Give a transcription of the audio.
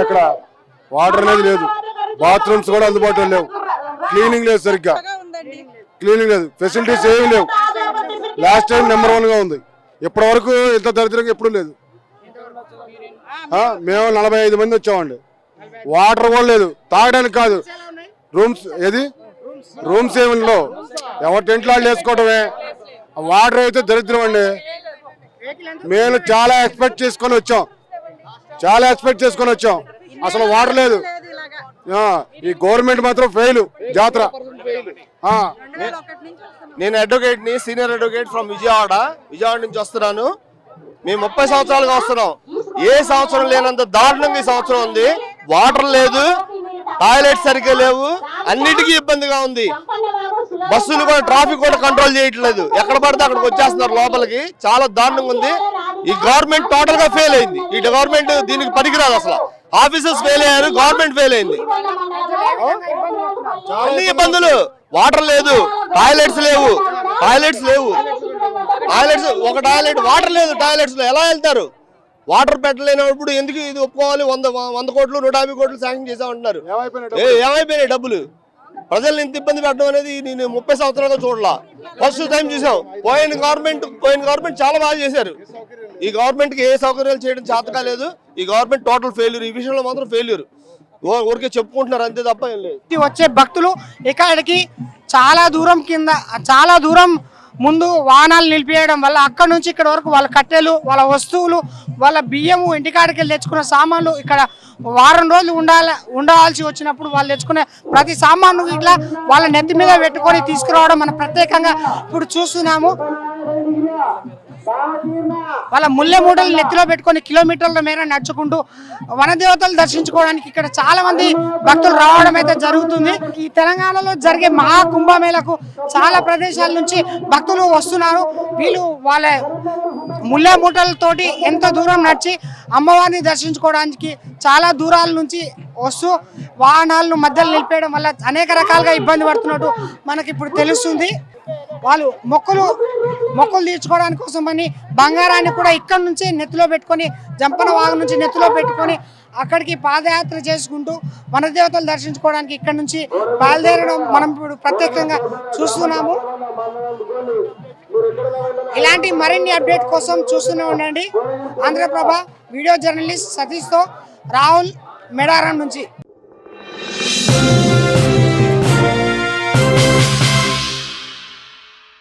అక్కడ వాటర్ అనేది లేదు, బాత్రూమ్స్ కూడా అందుబాటులో లేవు, క్లీనింగ్ లేదు, సరిగ్గా క్లీనింగ్ లేదు, ఫెసిలిటీస్ ఏమీ లేవు. లాస్ట్ టైం నెంబర్ 1 గా ఉంది. ఇప్పటి వరకు ఇంత దరిద్రంగా ఎప్పుడు లేదు. మేము 45 మంది వచ్చామండి. వాటర్ కూడా లేదు, తాగడానికి కాదు. రూమ్స్ ఏమి లేవు, ఎవరు టెంట్లు వాళ్ళు వేసుకోవడమే. వాటర్ అయితే దరిద్రం అండి. మేము చాలా ఎక్స్పెక్ట్ చేసుకొని వచ్చాం, అసలు వాటర్ లేదు. ఈ గవర్నమెంట్ మాత్రం ఫెయిల్ జాతర. నేను అడ్వకేట్ ని, సీనియర్ అడ్వకేట్ ఫ్రమ్ విజయవాడ నుంచి వస్తున్నాను. మేము 30 సంవత్సరాలుగా వస్తున్నాం. ఏ సంవత్సరం లేనంత దారుణంగా ఈ సంవత్సరం ఉంది. వాటర్ లేదు, టాయిలెట్స్ సరిగ్గా లేవు, అన్నిటికీ ఇబ్బందిగా ఉంది. బస్సులు కూడా, ట్రాఫిక్ కూడా కంట్రోల్ చేయట్లేదు. ఎక్కడ పడితే అక్కడికి వచ్చేస్తున్నారు లోపలికి. చాలా దారుణంగా ఉంది. ఈ గవర్నమెంట్ టోటల్ గా ఫెయిల్ అయింది. ఈ గవర్నమెంట్ దీనికి పనికిరాదు. అసలు ఆఫీసర్స్ ఫెయిల్ అయ్యారు, గవర్నమెంట్ ఫెయిల్ అయింది. అన్ని ఇబ్బందులు, వాటర్ లేదు, టాయిలెట్స్ లేవు, ఒక టాయిలెట్ వాటర్ లేదు. టాయిలెట్స్ లో ఎలా వెళ్తారు? వాటర్ పెట్టలేనప్పుడు ఎందుకు ఇది ఒప్పుకోవాలి? 100 కోట్లు 150 కోట్లు శాంక్షన్ చేసామంటున్నారు. ఏమైపోయినాయి డబ్బులు? ప్రజల్ని ఇంత ఇబ్బంది పెట్టడం అనేది నేను 30 సంవత్సరాలుగా చూడలా. ఫస్ట్ టైం చూసాం. పోయిన గవర్నమెంట్ చాలా బాగా చేశారు. ఈ గవర్నమెంట్ కి ఏ సౌకర్యాలు చేయడం చేత కాలేదు. ఈ గవర్నమెంట్ టోటల్ ఫెయిల్యూర్. ఈ విషయంలో మాత్రం ఫెయిల్యూర్. ఊరికే చెప్పుకుంటున్నారు అంతే తప్ప ఏం లేదు. వచ్చే భక్తులు ఇక్కడికి చాలా దూరం ముందు వాహనాలు నిలిపేయడం వల్ల అక్కడ నుంచి ఇక్కడ వరకు వాళ్ళ కట్టెలు, వాళ్ళ వస్తువులు, వాళ్ళ బియ్యము, ఇంటికాడికి వెళ్ళి తెచ్చుకున్న సామాన్లు ఇక్కడ వారం రోజులు ఉండవలసి వచ్చినప్పుడు వాళ్ళు తెచ్చుకునే ప్రతి సామాను ఇట్లా వాళ్ళ నెత్తి మీద పెట్టుకొని తీసుకురావడం మనం ప్రత్యేకంగా ఇప్పుడు చూస్తున్నాము. వాళ్ళ ముల్లె మూటలు నెత్తిలో పెట్టుకొని కిలోమీటర్ల మేర నడుచుకుంటూ వనదేవతలు దర్శించుకోవడానికి ఇక్కడ చాలా మంది భక్తులు రావడం అయితే జరుగుతుంది. ఈ తెలంగాణలో జరిగే మహా కుంభమేళకు చాలా ప్రదేశాల నుంచి భక్తులు వస్తున్నారు. వీళ్ళు వాళ్ళ ముల్లె మూటలతోటి ఎంత దూరం నడిచి అమ్మవారిని దర్శించుకోవడానికి చాలా దూరాల నుంచి వస్తూ వాహనాలను మధ్యలో నిలిపేయడం వల్ల అనేక రకాలుగా ఇబ్బంది పడుతున్నట్టు మనకి ఇప్పుడు తెలుస్తుంది. వాళ్ళు మొక్కులు తీర్చుకోవడానికి కోసమని బంగారాన్ని కూడా ఇక్కడ నుంచి నెత్తిలో పెట్టుకొని, జంపన వాగు నుంచి నెత్తిలో పెట్టుకొని అక్కడికి పాదయాత్ర చేసుకుంటూ వనదేవతలు దర్శించుకోవడానికి ఇక్కడ నుంచి బయలుదేరడం మనం ఇప్పుడు ప్రత్యేకంగా చూస్తున్నాము. ఇలాంటి మరిన్ని అప్డేట్ కోసం చూస్తూనే ఉండండి. ఆంధ్రప్రభ వీడియో జర్నలిస్ట్ సతీష్తో రాహుల్ మేడారం నుంచి.